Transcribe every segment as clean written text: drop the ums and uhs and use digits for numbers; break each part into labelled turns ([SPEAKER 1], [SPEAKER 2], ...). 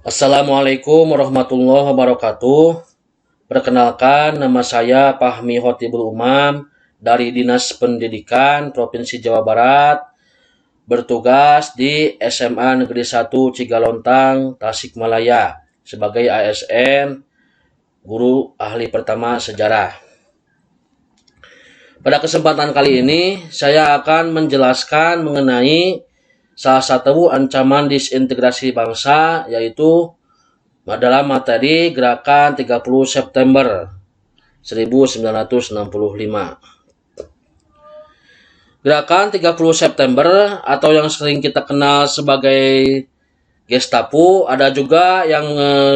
[SPEAKER 1] Assalamualaikum warahmatullahi wabarakatuh. Perkenalkan, nama saya Fahmi Khotibul Umam dari Dinas Pendidikan Provinsi Jawa Barat, bertugas di SMA Negeri 1 Cigalontang, Tasikmalaya sebagai ASN, Guru Ahli Pertama Sejarah. Pada kesempatan kali ini, saya akan menjelaskan mengenai salah satu ancaman disintegrasi bangsa, yaitu dalam materi Gerakan 30 September 1965. Gerakan 30 September atau yang sering kita kenal sebagai Gestapo, ada juga yang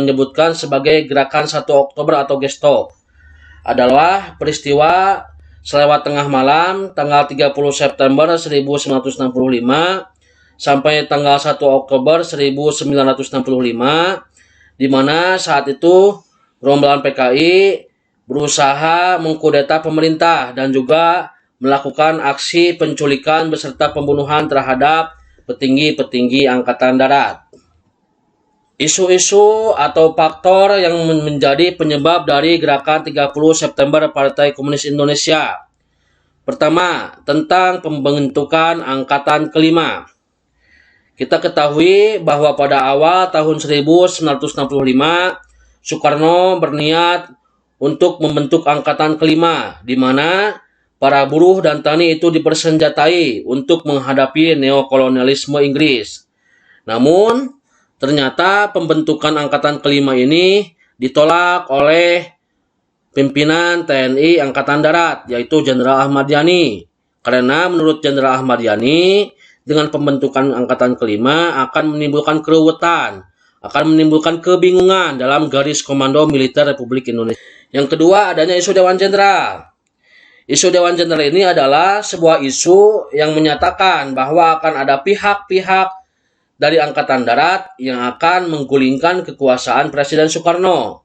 [SPEAKER 1] menyebutkan sebagai Gerakan 1 Oktober atau Gestop, adalah peristiwa selewat tengah malam tanggal 30 September 1965 sampai tanggal 1 Oktober 1965, di mana saat itu gerombolan PKI berusaha mengkudeta pemerintah dan juga melakukan aksi penculikan beserta pembunuhan terhadap petinggi-petinggi Angkatan Darat. Isu-isu atau faktor yang menjadi penyebab dari Gerakan 30 September Partai Komunis Indonesia. Pertama, tentang pembentukan Angkatan Kelima. Kita ketahui bahwa pada awal tahun 1965, Soekarno berniat untuk membentuk Angkatan Kelima, di mana para buruh dan tani itu dipersenjatai untuk menghadapi neokolonialisme Inggris. Namun, ternyata pembentukan Angkatan Kelima ini ditolak oleh pimpinan TNI Angkatan Darat, yaitu Jenderal Ahmad Yani. Karena menurut Jenderal Ahmad Yani, dengan pembentukan Angkatan Kelima akan menimbulkan keruwetan, akan menimbulkan kebingungan dalam garis komando militer Republik Indonesia. Yang kedua, adanya isu Dewan Jenderal. Isu Dewan Jenderal ini adalah sebuah isu yang menyatakan bahwa akan ada pihak-pihak dari Angkatan Darat yang akan menggulingkan kekuasaan Presiden Soekarno.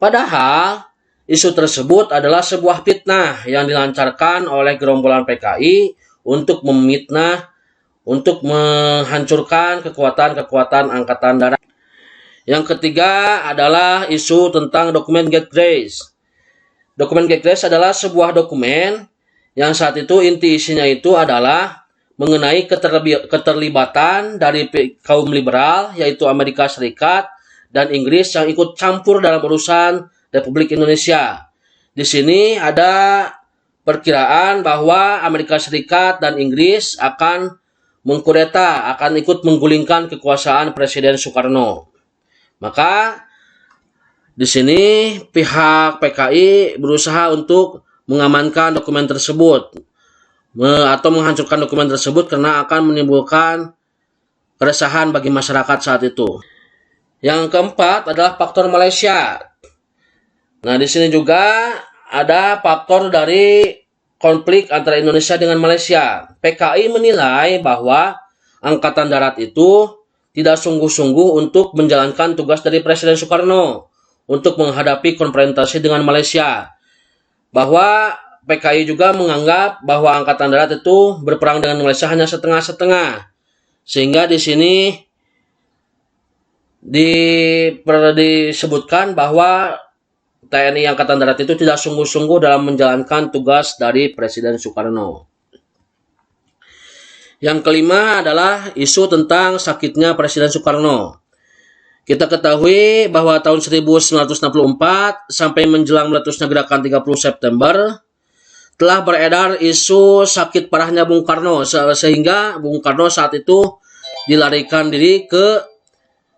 [SPEAKER 1] Padahal, isu tersebut adalah sebuah fitnah yang dilancarkan oleh gerombolan PKI untuk menghancurkan kekuatan-kekuatan Angkatan Darat. Yang ketiga adalah isu tentang dokumen Get-Grace. Dokumen Get-Grace adalah sebuah dokumen yang saat itu inti isinya itu adalah mengenai keterlibatan dari kaum liberal, yaitu Amerika Serikat dan Inggris yang ikut campur dalam urusan Republik Indonesia. Di sini ada perkiraan bahwa Amerika Serikat dan Inggris akan mengkudeta, akan ikut menggulingkan kekuasaan Presiden Soekarno. Maka di sini pihak PKI berusaha untuk mengamankan dokumen tersebut atau menghancurkan dokumen tersebut karena akan menimbulkan keresahan bagi masyarakat saat itu. Yang keempat adalah faktor Malaysia. Nah, di sini juga ada faktor dari konflik antara Indonesia dengan Malaysia. PKI menilai bahwa Angkatan Darat itu tidak sungguh-sungguh untuk menjalankan tugas dari Presiden Soekarno untuk menghadapi konfrontasi dengan Malaysia. Bahwa PKI juga menganggap bahwa Angkatan Darat itu berperang dengan Malaysia hanya setengah-setengah. Sehingga di sini disebutkan bahwa TNI Angkatan Darat itu tidak sungguh-sungguh dalam menjalankan tugas dari Presiden Soekarno. Yang kelima adalah isu tentang sakitnya Presiden Soekarno. Kita ketahui bahwa tahun 1964 sampai menjelang meletusnya Gerakan 30 September telah beredar isu sakit parahnya Bung Karno, sehingga Bung Karno saat itu dilarikan diri ke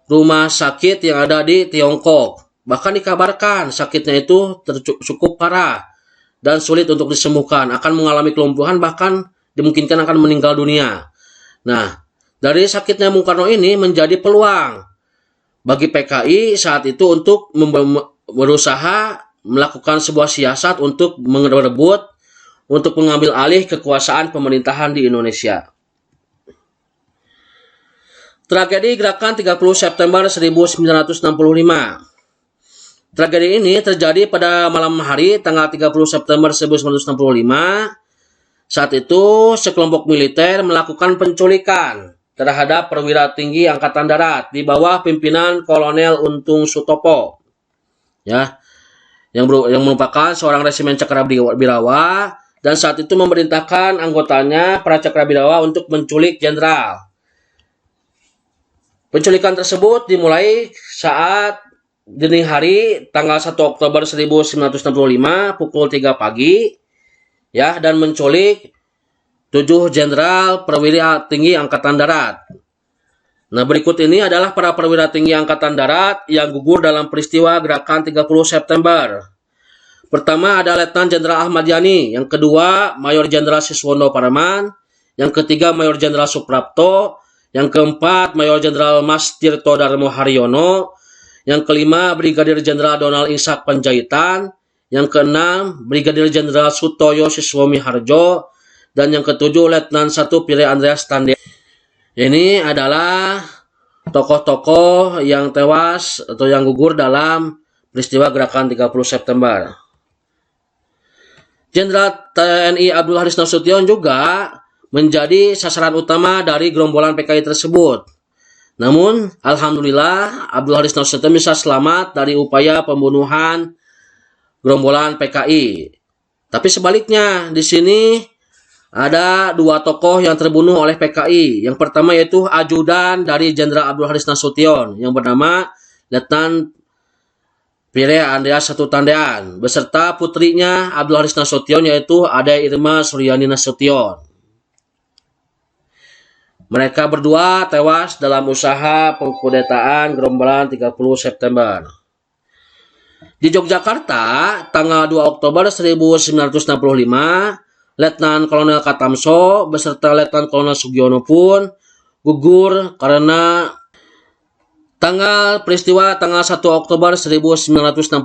[SPEAKER 1] rumah sakit yang ada di Tiongkok. Bahkan dikabarkan sakitnya itu cukup parah dan sulit untuk disembuhkan, akan mengalami kelumpuhan, bahkan dimungkinkan akan meninggal dunia. Nah, dari sakitnya Bung Karno ini menjadi peluang bagi PKI saat itu untuk berusaha melakukan sebuah siasat untuk merebut, untuk mengambil alih kekuasaan pemerintahan di Indonesia. Tragedi Gerakan 30 September 1965. Tragedi ini terjadi pada malam hari tanggal 30 September 1965. Saat itu sekelompok militer melakukan penculikan terhadap perwira tinggi Angkatan Darat di bawah pimpinan Kolonel Untung Sutopo, ya, yang merupakan seorang resimen Cakrawirawa, dan saat itu memerintahkan anggotanya para Cakrawirawa untuk menculik jenderal. Penculikan tersebut dimulai saat dini hari tanggal 1 Oktober 1965 pukul 3 pagi, ya, dan menculik 7 jenderal perwira tinggi Angkatan Darat. Nah, berikut ini adalah para perwira tinggi Angkatan Darat yang gugur dalam peristiwa Gerakan 30 September. Pertama ada Letnan Jenderal Ahmad Yani, yang kedua Mayor Jenderal Siswondo Paraman, yang ketiga Mayor Jenderal Suprapto, yang keempat Mayor Jenderal Mas Tirto Darmo Haryono, yang kelima Brigadir Jenderal Donald Ishak Panjaitan, yang keenam Brigadir Jenderal Sutoyo Siswomi Harjo, dan yang ketujuh Letnan 1 Pire Andreas Tande. Ini adalah tokoh-tokoh yang tewas atau yang gugur dalam peristiwa Gerakan 30 September. Jenderal TNI Abdul Haris Nasution juga menjadi sasaran utama dari gerombolan PKI tersebut. Namun, alhamdulillah Abdul Haris Nasution bisa selamat dari upaya pembunuhan gerombolan PKI. Tapi sebaliknya, di sini ada 2 tokoh yang terbunuh oleh PKI. Yang pertama yaitu ajudan dari Jenderal Abdul Haris Nasution yang bernama Letnan Pire Andreas Satu Tandean beserta putrinya Abdul Haris Nasution yaitu Ade Irma Suryani Nasution. Mereka berdua tewas dalam usaha pengkudetaan gerombolan 30 September. Di Yogyakarta, tanggal 2 Oktober 1965, Letnan Kolonel Katamso beserta Letnan Kolonel Sugiono pun gugur karena peristiwa tanggal 1 Oktober 1965.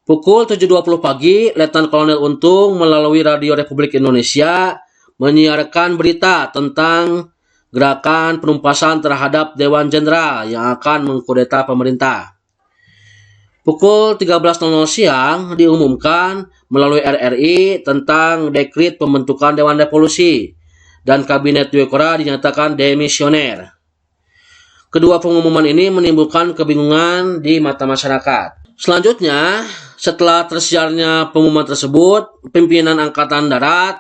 [SPEAKER 1] Pukul 7.20 pagi, Letnan Kolonel Untung melalui Radio Republik Indonesia menyiarkan berita tentang gerakan penumpasan terhadap Dewan Jenderal yang akan mengkudeta pemerintah. Pukul 13.00 siang diumumkan melalui RRI tentang dekrit pembentukan Dewan Revolusi dan Kabinet Dwiekora dinyatakan demisioner. Kedua pengumuman ini menimbulkan kebingungan di mata masyarakat. Selanjutnya, setelah tersiarnya pengumuman tersebut, pimpinan Angkatan Darat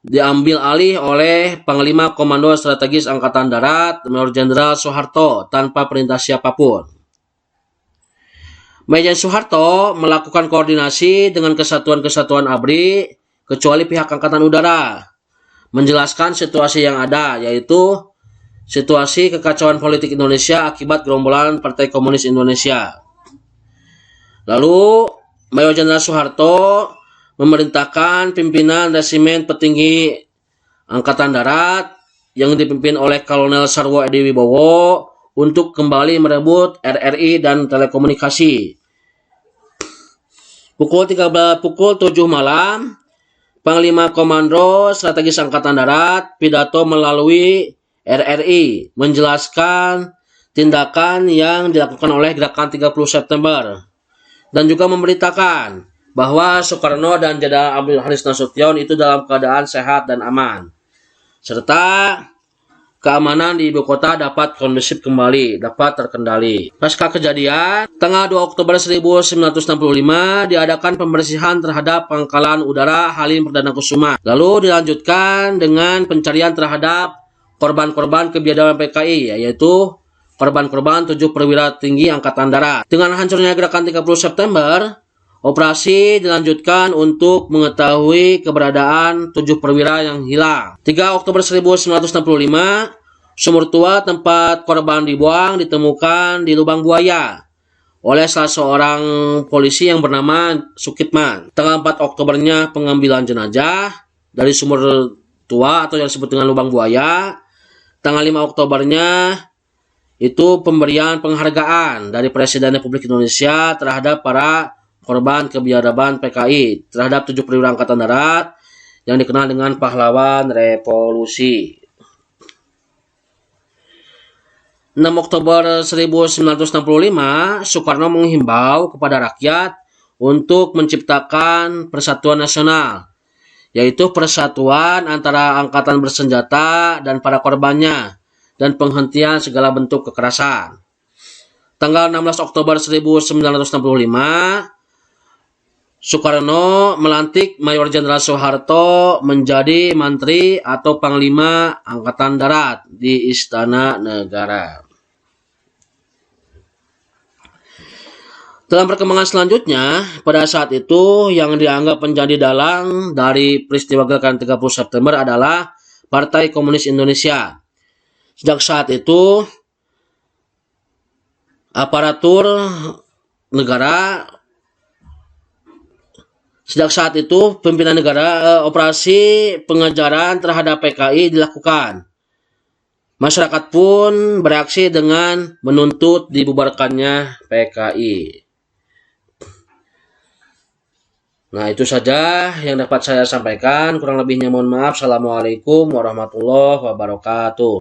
[SPEAKER 1] diambil alih oleh Panglima Komando Strategis Angkatan Darat Mayor Jenderal Soeharto tanpa perintah siapapun. Majen Soeharto melakukan koordinasi dengan kesatuan-kesatuan ABRI kecuali pihak Angkatan Udara, menjelaskan situasi yang ada, yaitu situasi kekacauan politik Indonesia akibat gerombolan Partai Komunis Indonesia. Lalu Mayor Jenderal Soeharto memerintahkan pimpinan resimen petinggi Angkatan Darat yang dipimpin oleh Kolonel Sarwo Edi Wibowo untuk kembali merebut RRI dan telekomunikasi. Pukul 7 malam, Panglima Komando Strategis Angkatan Darat pidato melalui RRI menjelaskan tindakan yang dilakukan oleh Gerakan 30 September dan juga memberitakan bahwa Soekarno dan Jenderal Abdul Haris Nasution itu dalam keadaan sehat dan aman, serta keamanan di ibu kota dapat kondusif kembali, dapat terkendali. Pasca kejadian, tanggal 2 Oktober 1965 diadakan pembersihan terhadap pangkalan udara Halim Perdana Kusuma. Lalu dilanjutkan dengan pencarian terhadap korban-korban kebiadaban PKI, yaitu korban-korban 7 perwira tinggi Angkatan Darat. Dengan hancurnya Gerakan 30 September, operasi dilanjutkan untuk mengetahui keberadaan 7 perwira yang hilang. 3 Oktober 1965, sumur tua tempat korban dibuang ditemukan di lubang buaya oleh salah seorang polisi yang bernama Sukitman. Tanggal 4 Oktobernya pengambilan jenazah dari sumur tua atau yang disebut dengan lubang buaya. Tanggal 5 Oktobernya itu pemberian penghargaan dari Presiden Republik Indonesia terhadap para korban kebiadaban PKI terhadap 7 perwira Angkatan Darat yang dikenal dengan pahlawan revolusi. 6 Oktober 1965, Soekarno menghimbau kepada rakyat untuk menciptakan persatuan nasional yaitu persatuan antara angkatan bersenjata dan para korbannya, dan penghentian segala bentuk kekerasan. Tanggal 16 Oktober 1965, Soekarno melantik Mayor Jenderal Soeharto menjadi Menteri atau Panglima Angkatan Darat di Istana Negara. Dalam perkembangan selanjutnya, pada saat itu yang dianggap menjadi dalang dari peristiwa gerakan 30 September adalah Partai Komunis Indonesia. Sejak saat itu, aparatur negara, pimpinan negara, operasi pengejaran terhadap PKI dilakukan. Masyarakat pun bereaksi dengan menuntut dibubarkannya PKI. Nah, itu saja yang dapat saya sampaikan. Kurang lebihnya mohon maaf. Assalamualaikum warahmatullahi wabarakatuh.